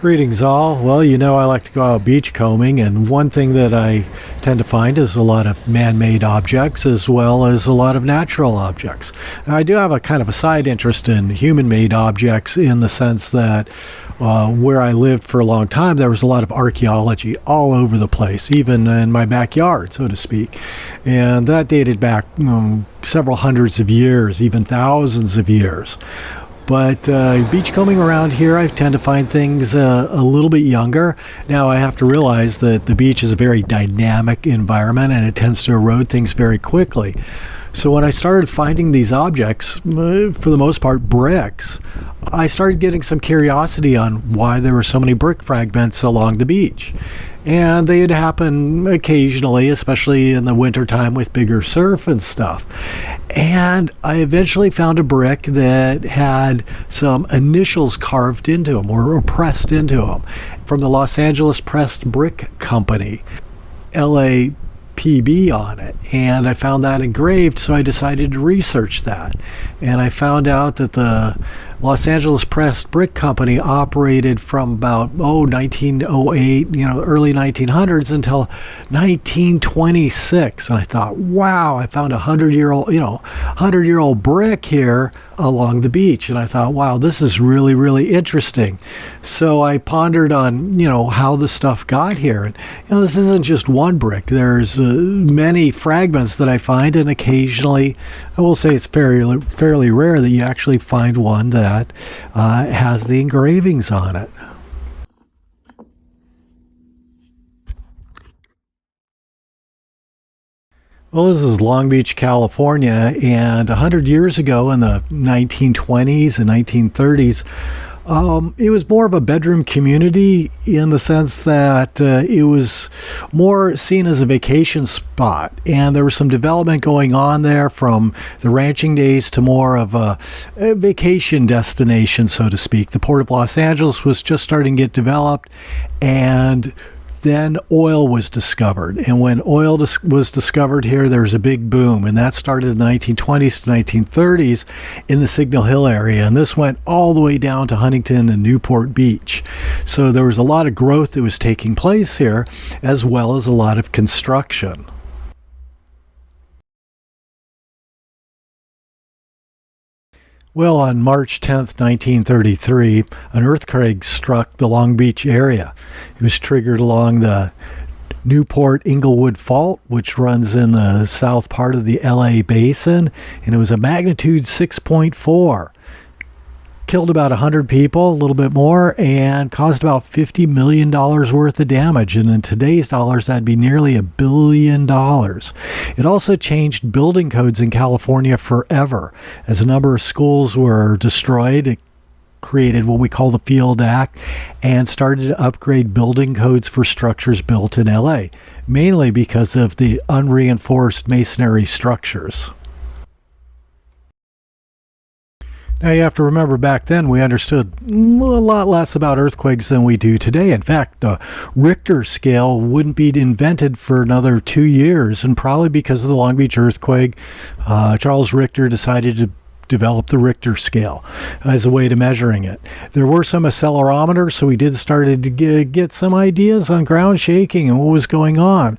Greetings all. Well, I like to go out beachcombing, and one thing that I tend to find is a lot of man-made objects as well as a lot of natural objects. Now, I do have a kind of a side interest in human-made objects in the sense that where I lived for a long time, there was a lot of archaeology all over the place, even in my backyard, so to speak. And that dated back several hundreds of years, even thousands of years. But beachcombing around here, I tend to find things a little bit younger. Now, I have to realize that the beach is a very dynamic environment and it tends to erode things very quickly. So when I started finding these objects, for the most part bricks, I started getting some curiosity on why there were so many brick fragments along the beach. And they'd happen occasionally, especially in the wintertime with bigger surf and stuff. And I eventually found a brick that had some initials carved into them or pressed into them from the Los Angeles Pressed Brick Company, LAPB on it. And I found that engraved, so I decided to research that. And I found out that the Los Angeles Pressed Brick Company operated from about 1908, early 1900s until 1926. And I thought, wow, I found a 100-year-old brick here along the beach. And I thought, wow, this is really, really interesting. So I pondered on, how the stuff got here. And, this isn't just one brick. There's many fragments that I find, and occasionally, I will say it's fairly rare that you actually find one that has the engravings on it. Well, this is Long Beach, California, and 100 years ago in the 1920s and 1930s, it was more of a bedroom community in the sense that it was more seen as a vacation spot. And there was some development going on there from the ranching days to more of a vacation destination, so to speak. The Port of Los Angeles was just starting to get developed, and then oil was discovered. And when oil was discovered here, there was a big boom. And that started in the 1920s to 1930s in the Signal Hill area. And this went all the way down to Huntington and Newport Beach. So there was a lot of growth that was taking place here, as well as a lot of construction. Well, on March 10th, 1933, an earthquake struck the Long Beach area. It was triggered along the Newport-Inglewood Fault, which runs in the south part of the LA basin, and it was a magnitude 6.4. Killed about 100 people, a little bit more, and caused about $50 million worth of damage. And in today's dollars, that'd be nearly $1 billion. It also changed building codes in California forever. As a number of schools were destroyed, it created what we call the Field Act and started to upgrade building codes for structures built in LA, mainly because of the unreinforced masonry structures. Now, you have to remember back then we understood a lot less about earthquakes than we do today. In fact, the Richter scale wouldn't be invented for another 2 years, and probably because of the Long Beach earthquake, Charles Richter decided to develop the Richter scale as a way to measuring it. There were some accelerometers, so we did started to get some ideas on ground shaking and what was going on.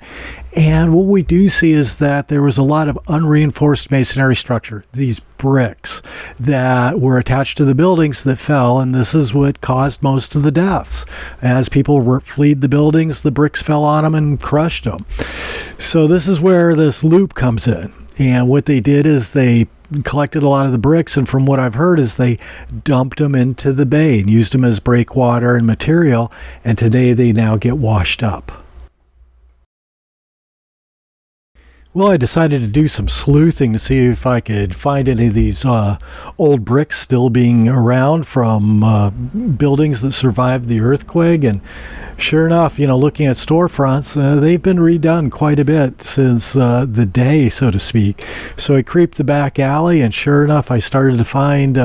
And what we do see is that there was a lot of unreinforced masonry structure, these bricks that were attached to the buildings that fell, and this is what caused most of the deaths. As people fled the buildings, the bricks fell on them and crushed them. So this is where this loop comes in. And what they did is they collected a lot of the bricks, and from what I've heard is they dumped them into the bay and used them as breakwater and material, and today they now get washed up. Well, I decided to do some sleuthing to see if I could find any of these old bricks still being around from buildings that survived the earthquake. And sure enough, looking at storefronts, they've been redone quite a bit since the day, so to speak. So I creeped the back alley, and sure enough, I started to find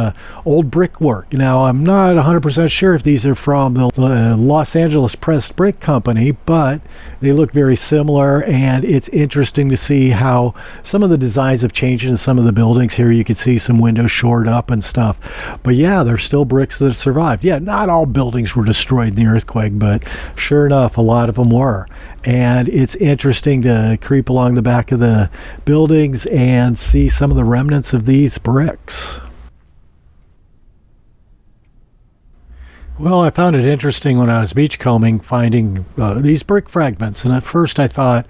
old brickwork. Now, I'm not 100% sure if these are from the Los Angeles Pressed Brick Company, but they look very similar, and it's interesting to see see how some of the designs have changed in some of the buildings here. You can see some windows shored up and stuff. But yeah, there's still bricks that survived. Yeah, not all buildings were destroyed in the earthquake, but sure enough, a lot of them were. And it's interesting to creep along the back of the buildings and see some of the remnants of these bricks. Well, I found it interesting when I was beachcombing finding these brick fragments. And at first I thought,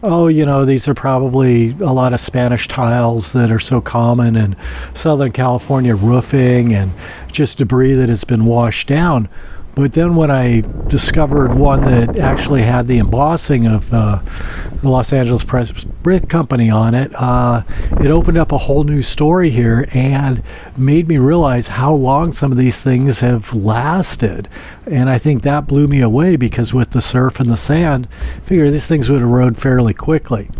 oh, these are probably a lot of Spanish tiles that are so common in Southern California roofing and just debris that has been washed down. But then when I discovered one that actually had the embossing of the Los Angeles Press Brick Company on it, it opened up a whole new story here and made me realize how long some of these things have lasted. And I think that blew me away, because with the surf and the sand, I figure these things would erode fairly quickly.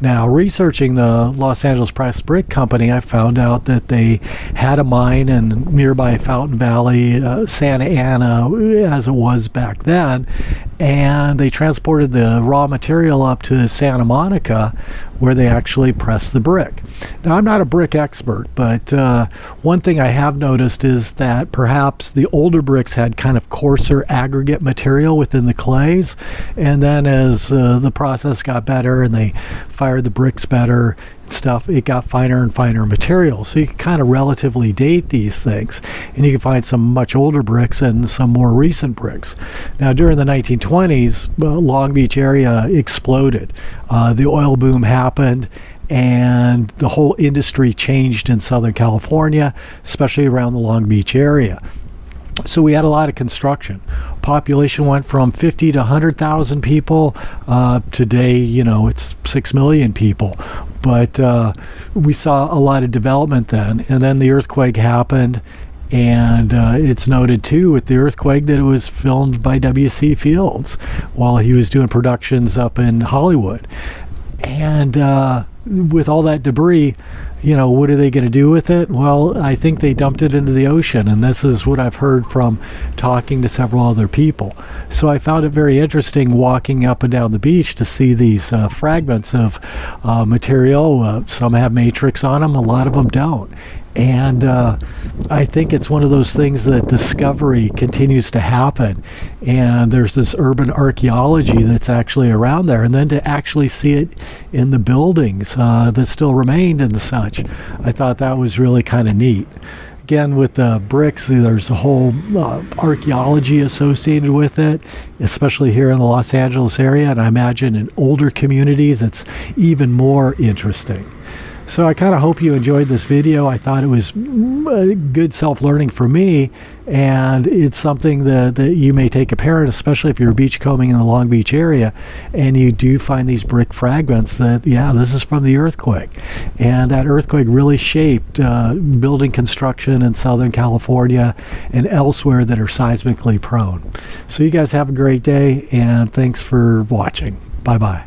Now, researching the Los Angeles Press Brick Company, I found out that they had a mine in nearby Fountain Valley, Santa Ana, as it was back then, and they transported the raw material up to Santa Monica, where they actually pressed the brick. Now, I'm not a brick expert, but one thing I have noticed is that perhaps the older bricks had kind of coarser aggregate material within the clays, and then as the process got better and they fired the bricks better and stuff, it got finer and finer material. So you can kind of relatively date these things, and you can find some much older bricks and some more recent bricks. Now, during the 1920s, Long Beach area exploded. The oil boom happened, and the whole industry changed in Southern California, especially around the Long Beach area. So we had a lot of construction. Population went from 50 to 100,000 people. Today, it's 6 million people. But we saw a lot of development then. And then the earthquake happened. And it's noted, too, with the earthquake that it was filmed by W.C. Fields while he was doing productions up in Hollywood. And with all that debris, what are they going to do with it? Well, I think they dumped it into the ocean, and this is what I've heard from talking to several other people. So I found it very interesting walking up and down the beach to see these fragments of material. Some have matrix on them, a lot of them don't. And I think it's one of those things that discovery continues to happen. And there's this urban archaeology that's actually around there. And then to actually see it in the buildings that still remained and such, I thought that was really kind of neat. Again, with the bricks, there's a whole archaeology associated with it, especially here in the Los Angeles area. And I imagine in older communities, it's even more interesting. So I kind of hope you enjoyed this video. I thought it was good self-learning for me, and it's something that you may take apart, especially if you're beachcombing in the Long Beach area and you do find these brick fragments that, yeah, this is from the earthquake. And that earthquake really shaped building construction in Southern California and elsewhere that are seismically prone. So you guys have a great day, and thanks for watching. Bye-bye.